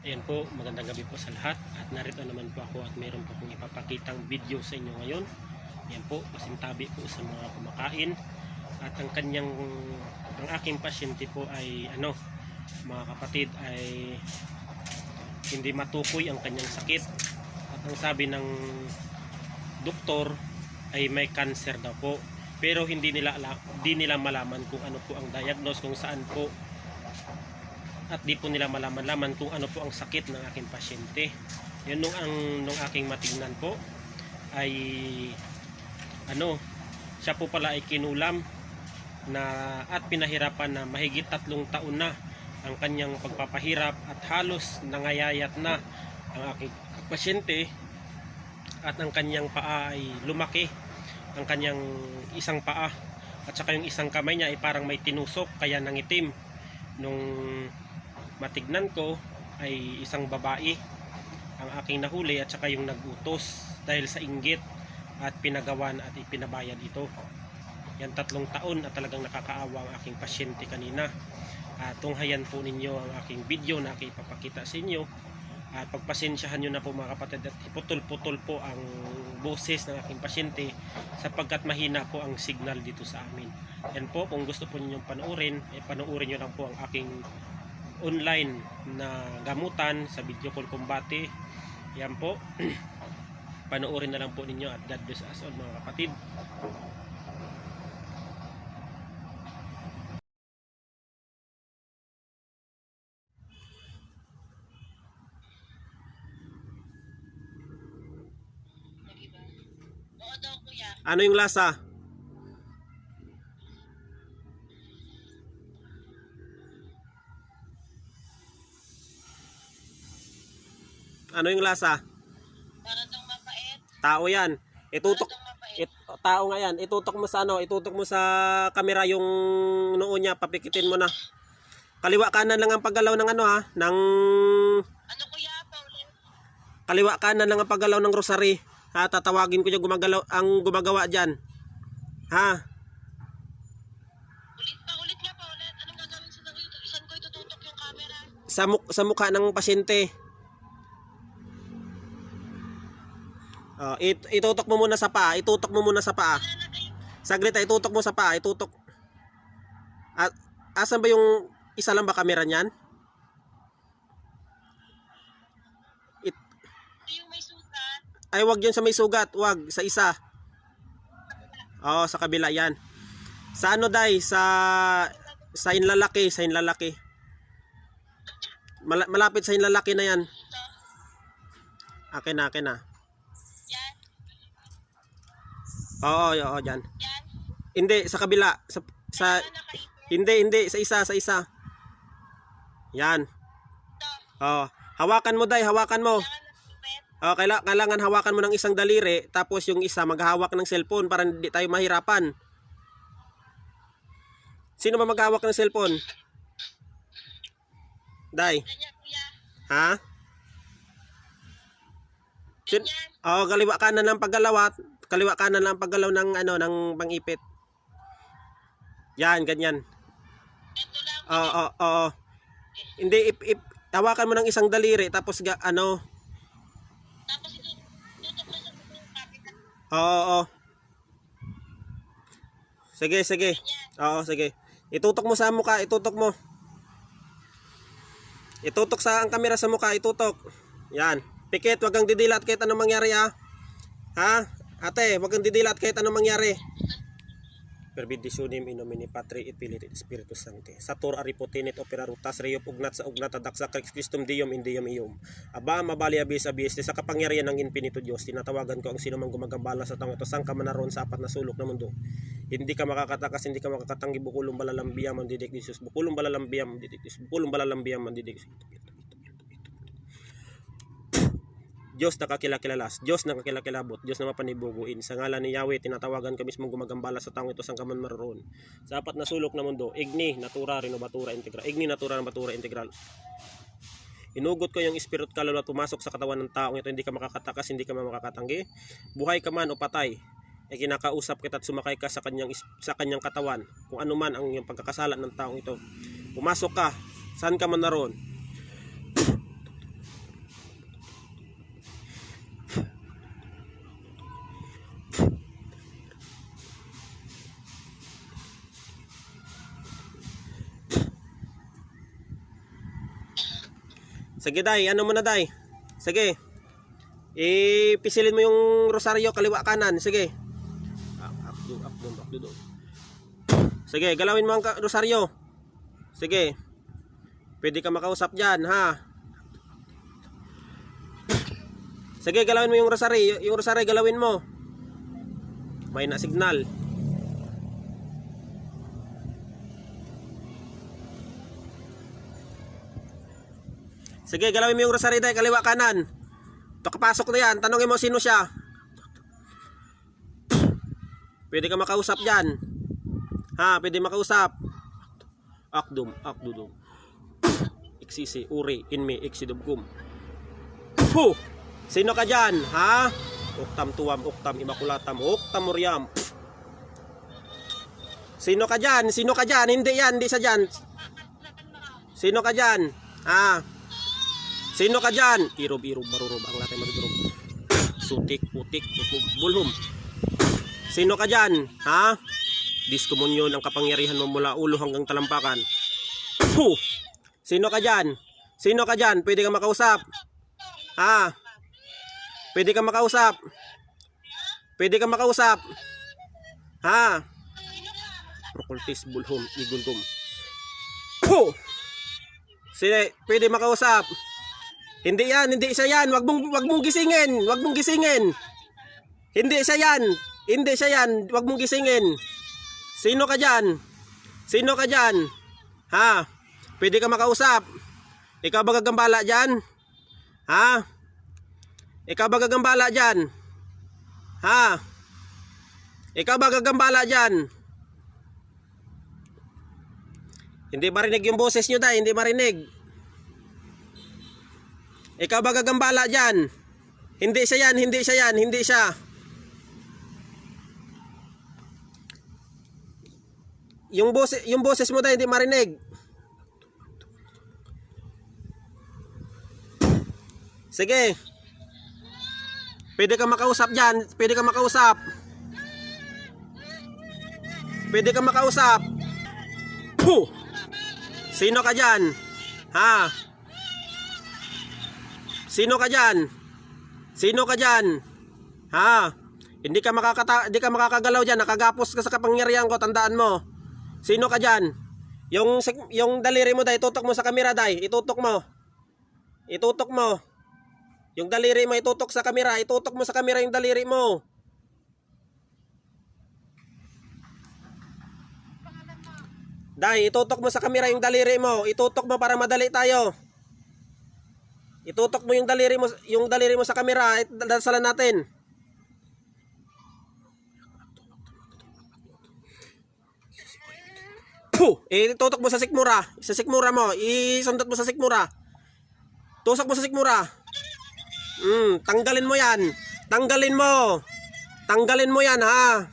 Ayan po, magandang gabi po sa lahat. At narito naman po ako at mayroon po akong ipapakitang video sa inyo ngayon. Ayan po, pasintabi po sa mga kumakain. At ang aking pasyente po ay mga kapatid, ay hindi matukoy ang kanyang sakit. At ang sabi ng doktor ay may cancer daw po. Pero hindi nila malaman kung ano po ang diagnose, kung saan po, at di po nila malaman kung ano po ang sakit ng aking pasyente. Yun nung aking matignan po ay siya po pala ay kinulam at pinahirapan na mahigit 3 taon na ang kanyang pagpapahirap, at halos nangayayat na ang aking pasyente, at ang kanyang paa ay lumaki, ang kanyang isang paa at saka yung isang kamay niya ay parang may tinusok kaya nangitim. Nung matignan ko ay isang babae ang aking nahuli at saka yung nagutos dahil sa inggit, at pinagawan at ipinabayad ito. Yan 3 taon at talagang nakakaawa ang aking pasyente kanina. Tunghayan po ninyo ang aking video na aking ipapakita sa inyo, at pagpasensyahan nyo na po mga kapatid, at putol-putol po ang boses ng aking pasyente sapagkat mahina po ang signal dito sa amin. Yan po, kung gusto po ninyong panoorin, panoorin nyo lang po ang aking online na gamutan sa Video Call Combate. Yan po. Panoorin na lang po ninyo, at God bless us all mga kapatid. Ano yung lasa? Ano yung lasa? Para daw mapait. Tao yan. Itutok. Para daw mapait. Tao nga yan. Itutok mo sa itutok mo sa camera yung noo niya, papikitin mo na. Kaliwa kanan lang ang paggalaw ng ng Ano kuya, Pauline? kaliwa kanan lang ang paggalaw ng rosary. Ha, tatawagin ko yung gumagawa diyan. Ha? Ulit nga, Pauline. Anong gagawin sa dito? Isan ko itututok yung camera. Sa mukha ng pasyente. Itutok mo muna sa paa. Itutok mo muna sa paa. Saglit, itutok mo sa paa. Itutok. At asan ba yung isa lang ba camera niyan? Ito yung may sugat. Ay, wag yun sa may sugat. Wag, sa isa. Oo, sa kabila yan. Sa day? Sa inlalaki. Sa inlalaki. Malapit sa inlalaki na yan. Ito. Akin na. Yan. Oo, dyan. Yan. Hindi, sa kabila. Hindi, sa isa. Yan. Ito. Oo. Hawakan mo, hawakan mo. Kailangan hawakan mo ng isang daliri, tapos yung isa maghahawak ng cellphone para hindi tayo mahirapan. Sino ba maghahawak ng cellphone? Day. Ganyan kuya. Ha? Ganyan. Kaliwa kanan lang paggalaw ng ng pangipit. Yan, ganyan. Ito lang. Oo. Hindi, hawakan mo ng isang daliri, tapos Tapos itututok mo sa yung camera. Oo. Sige. Ganyan. Oo, sige. Itutok mo sa mukha, itutok mo. Itutok ang camera sa mukha, itutok. Yan. Pikit, wag kang didilat kahit anong mangyari ha. Ha? Ate, wag kang didilat kahit anong mangyari. Per benditionem in nomine Patri et Filii et Spiritus Sancti. Satur aripotenit opera rutas reyop ugnat sa ugnat adaksa Christum Deum in Deum ium. Aba mabali abis sa kapangyarihan ng infinito Diyos, tinatawagan ko ang sino mang gumagambala sa taong ito, sang ka man naroon sa apat na sulok ng mundo. Hindi ka makakatakas, hindi ka makakatanggi, bukulong balalambiyam ang didik Jesus. Bukulong balalambiyam ang didik. Diyos na kakilakilalas, Diyos na kakilakilabot, Diyos na mapanibuguin. Sa ngalan ni Yahweh, tinatawagan ka mismong gumagambala sa taong ito, sang kaman maroon. Sa apat na sulok na mundo, igni, natura, renovatura, integral. Igni, natura, renovatura, integral. Inugot ko yung spirit kaluluwa pumasok sa katawan ng taong ito, hindi ka makakatakas, hindi ka makakatanggi. Buhay ka man o patay, ay kinakausap kita at sumakay ka sa kanyang katawan. Kung ano man ang iyong pagkakasala ng taong ito, pumasok ka, saan ka man naroon. Sige, day. Ano mo na, day? Sige. Ipisilin mo yung rosaryo kaliwa kanan. Sige. Up doon. Sige, galawin mo ang rosaryo. Sige. Pwede ka makausap dyan, ha? Sige, galawin mo yung rosaryo. Yung rosaryo, galawin mo. May na signal. Sige, galawin mo yung rosaryo, day. Kaliwa kanan. Pakapasok na yan. Tanongin mo sino siya. Pwede ka makausap dyan. Ha, pwede makausap. Akdum. Iksisi, uri, inmi, iksidubkum. Puh! Sino ka dyan? Ha? Uktam tuwam, uktam imakulatam, uktam muryam. Sino ka dyan? Sino ka dyan? Hindi yan, hindi sa dyan. Sino ka dyan? Ha? Sino ka dyan? Irob, barurob, ang latay magdurog. Sutik, putik, bulhum. Sino ka dyan? Ha? Diskomunyon ang kapangyarihan mo mula ulo hanggang talampakan. Puh! Sino ka dyan? Sino ka dyan? Pwede ka makausap? Ha? Pwede ka makausap? Pwede ka makausap? Ha? Prokultis, bulhum, igulgum. Puh! Sino? Pwede makausap? Hindi yan, hindi siya yan. Wag mong gisingin. Wag mong gisingin. Hindi siya yan. Hindi siya yan. Wag mong gisingin. Sino ka dyan? Sino ka dyan? Ha? Pwede ka makausap? Ikaw ba gagambala dyan? Ha? Ikaw ba gagambala dyan? Ha? Ikaw ba gagambala dyan? Hindi marinig yung boses nyo, day. Hindi marinig. Ikaw ba gagambala dyan? Hindi siya yan, hindi siya yan, hindi siya. Yung boses mo tayo hindi marinig. Sige. Pwede ka makausap dyan. Pwede ka makausap. Pwede ka makausap. Puh! Sino ka dyan? Ha? Sino ka dyan? Sino ka dyan? Ha? Hindi ka makakagalaw dyan. Nakagapos ka sa kapangyarihan ko. Tandaan mo. Sino ka dyan? Yung daliri mo, day. Itutok mo sa kamera, day. Itutok mo. Itutok mo. Yung daliri mo, itutok sa kamera. Itutok mo sa kamera yung daliri mo. Day, itutok mo sa kamera yung daliri mo. Itutok mo para madali tayo. Itutok mo yung daliri mo sa kamera. Dasalan natin. Puh! Itutok mo sa sikmura. Sa sikmura mo. Isundot mo sa sikmura. Tusok mo sa sikmura. Tanggalin mo yan. Tanggalin mo. Tanggalin mo yan, ha.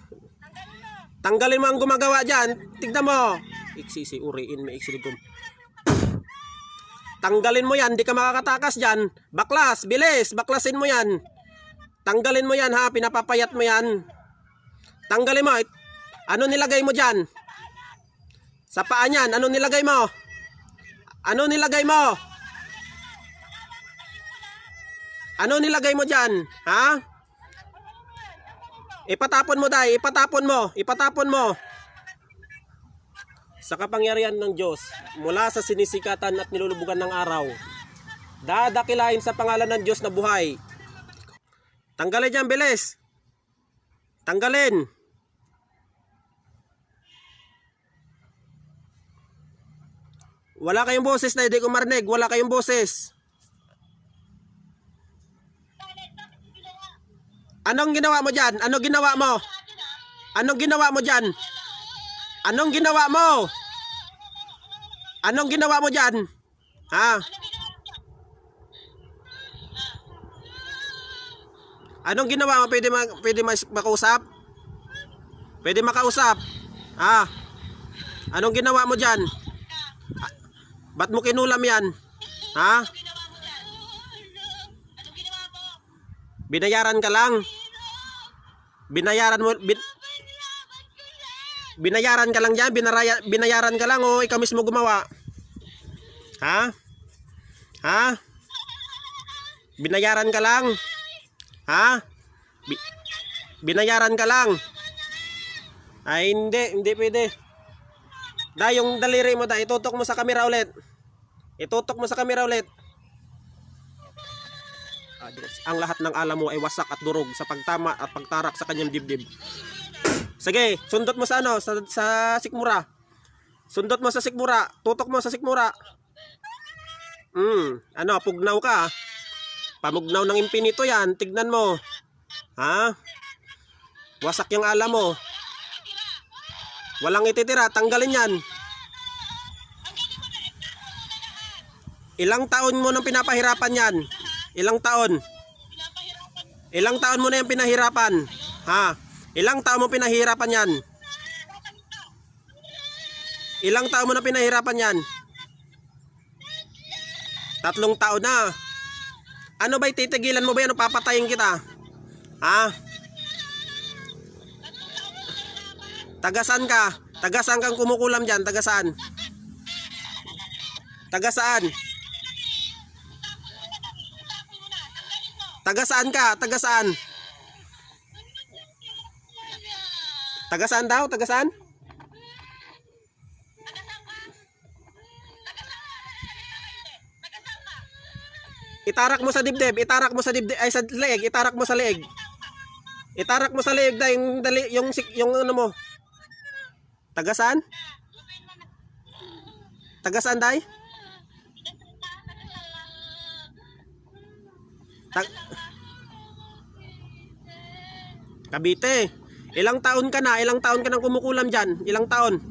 Tanggalin mo ang gumagawa dyan. Tignan mo. Iksisi, uriin, may iksilibum. Tanggalin mo yan, di ka makakatakas dyan. Baklas, bilis, baklasin mo yan. Tanggalin mo yan, ha, pinapapayat mo yan. Tanggalin mo. Ano nilagay mo dyan? Sa paa niyan, ano nilagay mo? Ano nilagay mo? Ano nilagay mo dyan? Ha? Ipatapon mo, day, ipatapon mo. Ipatapon mo. Sa kapangyarihan ng Diyos, mula sa sinisikatan at nilulubugan ng araw, dadakilain sa pangalan ng Diyos na buhay. Tanggalin dyan, bilis. Tanggalin. Wala kayong boses na hindi ko marinig. Wala kayong boses. Anong ginawa mo dyan? Anong ginawa mo? Anong ginawa mo dyan? Anong ginawa mo? Anong ginawa mo dyan? Ha? Anong ginawa mo? Pwede makausap? Pwede makausap? Ha? Anong ginawa mo dyan? Ba't mo kinulam yan? Ha? Binayaran ka lang? Binayaran mo... Binayaran ka lang dyan? Binayaran ka lang o ikaw mismo gumawa? Ha? Ha? Binayaran ka lang? Ha? Binayaran ka lang? Ay, hindi pwede. Day, yung daliri mo, day, itutok mo sa camera ulit. Itutok mo sa camera ulit. Ang lahat ng alam mo ay wasak at durog sa pagtama at pagtarak sa kanyang dibdib. Sige, sundot mo sa ano, sa sikmura. Sundot mo sa sikmura. Tutok mo sa sikmura. Ano, pugnaw ka. Pamugnaw ng impinito yan. Tignan mo. Ha? Wasak yung alam mo. Walang ititira. Tanggalin yan. Ilang taon mo nang pinapahirapan yan? Ilang taon? Ilang taon mo na yung pinahirapan? Ha? Ilang taon mo pinahirapan yan? Ilang taon mo na pinahirapan yan? 3 taon na. Ano ba'y titigilan mo ba yan o papatayin kita? Ha? Tagasaan ka? Tagasaan kang kumukulam dyan? Tagasaan? Tagasaan? Tagasaan ka? Tagasaan? Tagasaan daw? Tagasaan? Itarak mo sa dibdib. Itarak mo sa dibdib. Ay, sa leeg. Itarak mo sa leeg. Itarak mo sa leeg dahil yung ano mo. Tagasaan? Tagasaan dahil? Cavite. Ilang taon ka na? Ilang taon ka nang kumukulam dyan? Ilang taon?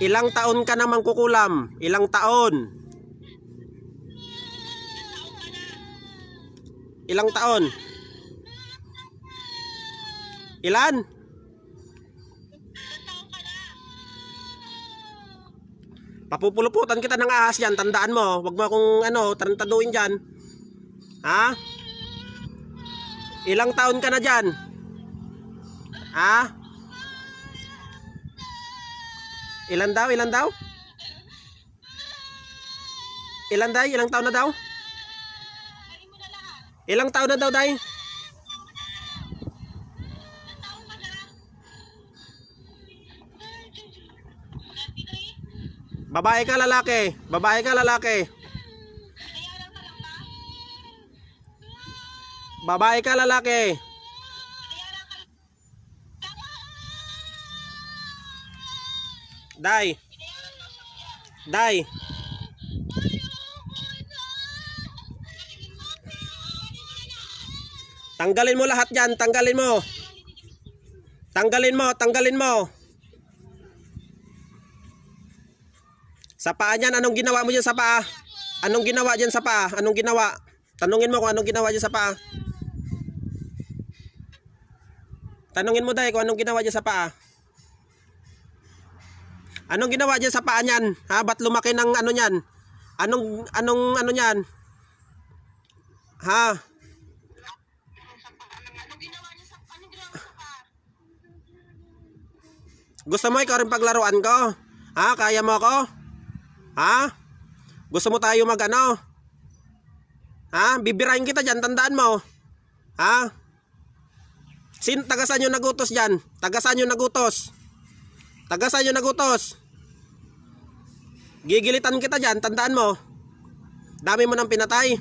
Ilang taon ka na mangkukulam? Ilang taon? Ilang taon? Ilan? Papupuluputan kita ng ahas yan. Tandaan mo. Huwag mo akong ano, tarantaduin dyan. Ha? Ilang taon ka na dyan? Ha? Ilan daw? Ilan daw? Ilan day? Ilang taon na daw? Ilang taon na daw day? Babae ka lalaki? Babae ka lalaki? Babae ka lalaki? Day. Day. Tanggalin mo lahat yan. Tanggalin mo. Tanggalin mo. Tanggalin mo. Sa paa niyan, anong ginawa mo dyan sa paa? Anong ginawa dyan sa paa? Anong ginawa? Tanungin mo kung anong ginawa dyan sa paa. Tanungin mo, Day, kung anong ginawa dyan sa paa. Anong ginawa dyan sa paa niyan? Ha? Ba't lumaki ng ano niyan? Anong ano niyan? Ha? Gusto mo ikaw rin paglaruan ko? Ha? Kaya mo ako? Ha? Gusto mo tayo mag ano? Ha? Bibirahin kita dyan, tandaan mo. Ha? Tagasan yung nagutos dyan? Tagasan yung nagutos? Tagasan yung nagutos? Gigilitan kita dyan, tandaan mo. Dami mo nang pinatay.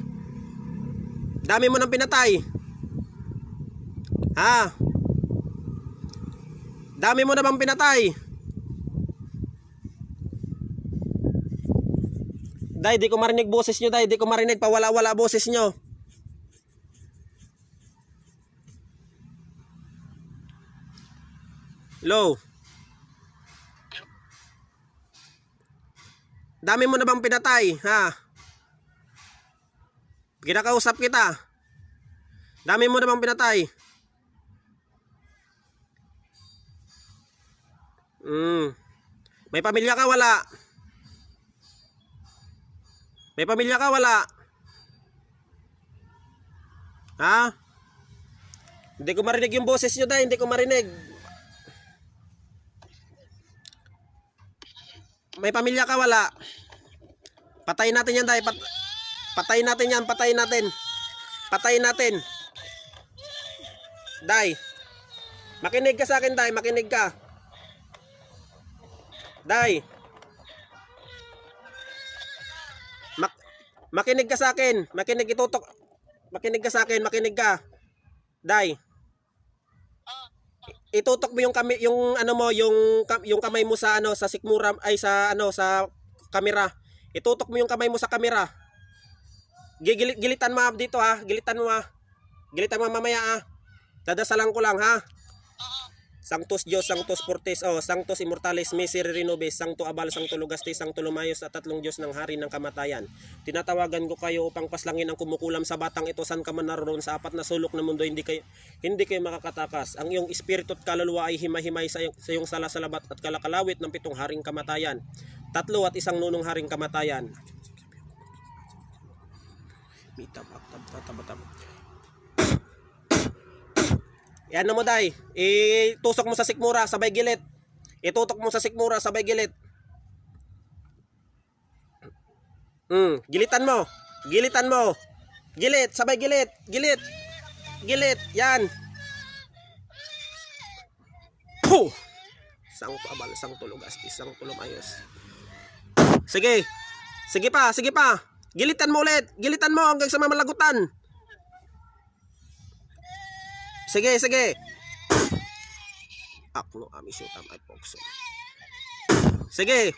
Dami mo nang pinatay. Ha? Dami mo na bang pinatay? Day, di ko marinig boses nyo, Day. Di ko marinig, pawala-wala boses nyo. Low. Dami mo na bang pinatay, ha? Kinakausap kita. Dami mo na bang pinatay? May pamilya ka, wala? May pamilya ka, wala? Ha? Hindi ko marinig yung boses nyo, Day. Hindi ko marinig. May pamilya ka, wala? Patayin natin yan, Day. Patayin natin yan, patayin natin. Patayin natin. Day. Makinig ka sa akin, Day. Makinig ka. Day. Makinig ka sa akin. Makinig, itutok. Makinig ka sa akin, makinig ka. Day. Itutok mo yung ano mo, yung kamay mo sa ano, sa sikmura ay sa ano, sa kamera. Itutok mo yung kamay mo sa kamera. Gilitan mo dito ha, gilitan mo ha. Gilitan mo mamaya ha. Dadasalan ko lang ha. Sanctus Dios, Sanctus Fortis, Sanctus Immortalis, Miserere Nobis, Sancto Abal, Sancto Lugastis, Sancto Lumayos at tatlong Diyos ng hari ng kamatayan. Tinatawagan ko kayo upang paslangin ang kumukulam sa batang ito, san ka man naroon sa apat na sulok ng mundo, hindi kayo makakatakas. Ang iyong espiritu at kaluluwa ay himay-himay sa iyong salasalabat at kalakalawit ng pitong haring kamatayan. 3 at 1 nunong haring kamatayan. Yan na mo, Day. Itusok mo sa sikmura, sabay gilit. Itutok mo sa sikmura, sabay gilit. Gilitan mo. Gilitan mo. Gilit, sabay gilit. Gilit. Gilit. Yan. Puh! Sancto Abal, Sancto Lugastis, Sancto Lumayos. Sige. Sige pa, sige pa. Gilitan mo ulit. Gilitan mo hanggang sa mamalagutan. Sige, sige. Akno amisutam ay pokso. Sige.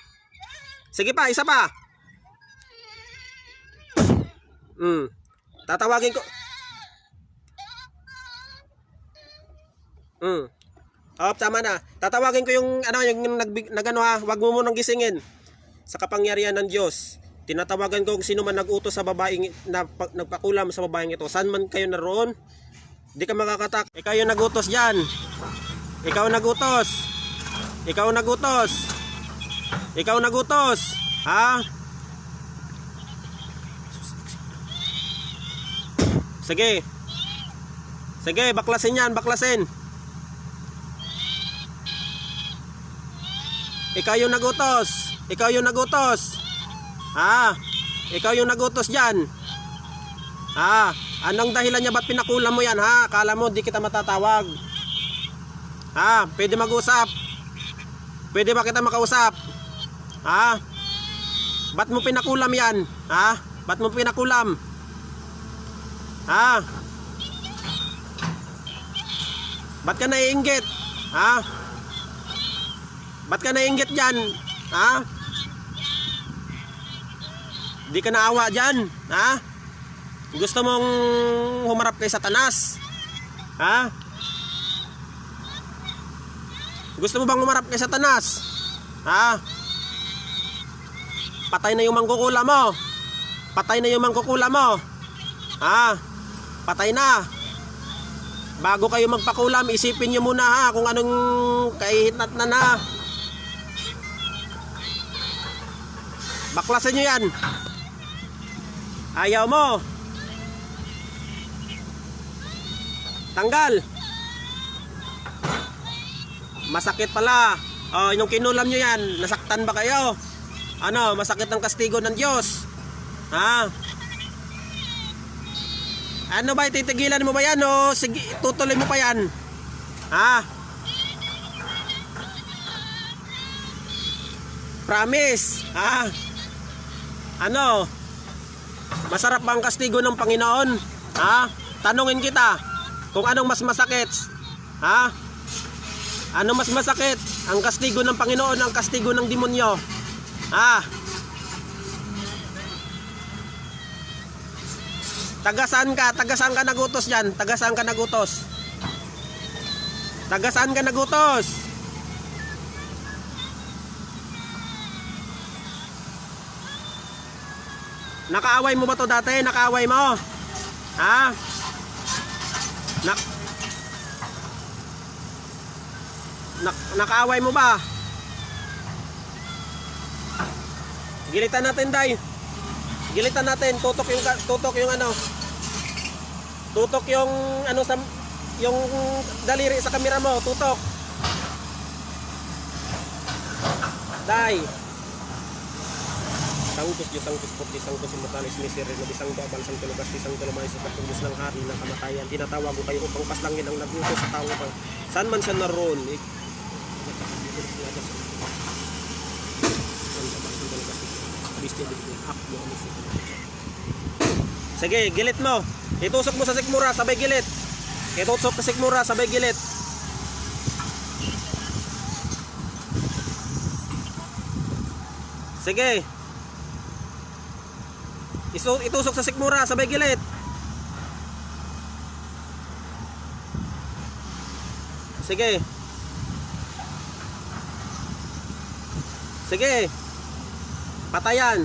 Sige pa, isa pa. Tatawagin ko. Tama na. Tatawagin ko yung ano, yung nagano ha, wag mo munang gisingin. Sa kapangyarihan ng Diyos. Tinatawagan ko kung sino man nag-utos sa babaeng na nagpakulam sa babaeng ito. Saan man kayo naroon? Di ka makakatak. Ikaw yung nagutos dyan. Ikaw nagutos. Ikaw nagutos. Ikaw nagutos. Ha? Sige. Sige, baklasin yan, baklasin. Ikaw yung nagutos. Ikaw yung nagutos. Ha? Ikaw yung nagutos dyan. Ha? Anong dahilan niya ba't pinakulam mo yan ha? Akala mo di kita matatawag. Ha? Pwede mag-usap. Pwede ba kita makausap? Ha? Ba't mo pinakulam yan? Ha? Ba't mo pinakulam? Ha? Ba't ka naiinggit? Ha? Ba't ka naiinggit dyan? Ha? Di ka naawa dyan? Ha? Gusto mong humarap kay Satanas? Ha? Gusto mo bang humarap kay Satanas? Ha? Patay na yung mangkukula mo. Patay na yung mangkukula mo. Ha? Patay na. Bago kayo magpakulam, isipin nyo muna ha kung anong kahihitnat na. Baklasin nyo yan. Ayaw mo. Tanggal. Masakit pala. Yung kinulam nyo yan, nasaktan ba kayo? Ano, masakit ang kastigo ng Diyos. Ha? Ano ba, titigilan mo ba yan o sige, tutuloy mo pa yan? Ha? Promise. Ha? Ano? Masarap ba ang kastigo ng Panginoon? Ha? Tanungin kita. Kung anong mas masakit. Ha? Ano mas masakit? Ang kastigo ng Panginoon, ang kastigo ng demonyo. Ha? Tagasaan ka? Tagasaan ka nagutos dyan? Tagasaan ka nagutos? Tagasaan ka nagutos? Nakaaway mo ba to dati? Nakaaway mo? Ha? Nakaaway mo ba? Gilitan natin, Day. Gilitan natin, tutok yung ano. Tutok yung ano sa yung daliri sa kamera mo, tutok. Day. Sangkos Diyos, sangkos puti, sangkos immortalis, misery, na bisang babal, sang tulugas, bisang tulumay, sa katungos ng hari ng kamatayan. Tinatawag ko kayo upang paslangin ang nagutos sa tao pa. Saan man siya naroon, sige, gilit mo. Itusok mo sa sikmura, sabay gilit. Itusok sa sikmura, sabay gilit. Sige. Itusok sa sikmura, sabay gilit. Sige. Sige. Patayan.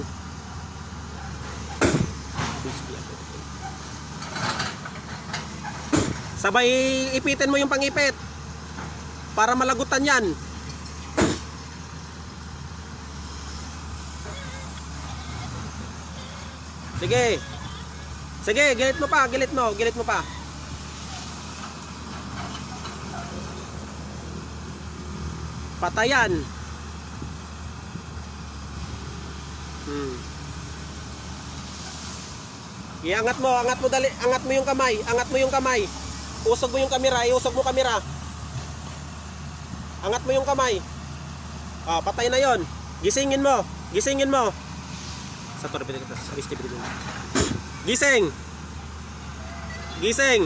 Sabay ipitin mo yung pangipit para malagutan yan. Sige. Sige, gilit mo pa, gilit mo, gilit mo pa. Patayan. Iangat mo, angat mo dali, angat mo yung kamay, angat mo yung kamay. Usog mo yung kamera, iusog mo kamera. Angat mo yung kamay. Ah, patay na 'yon. Gisingin mo, gisingin mo. Sa torpe kita, sabis tibi dito. Gising. Gising.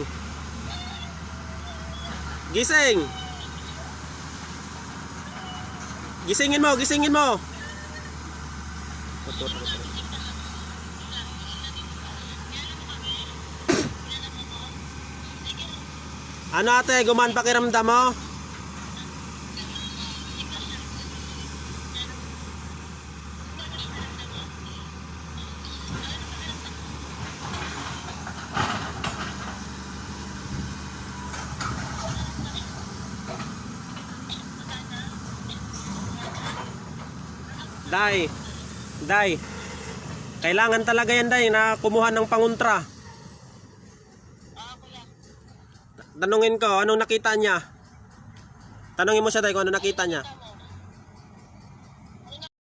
Gising. Gisingin mo, gisingin mo. Ano ate, gumaan pakiramdam mo? Day, Day, kailangan talaga yan Day na kumuha ng panguntra. Tanungin ko, anong nakita niya? Tanungin mo siya Day kung ano nakita niya.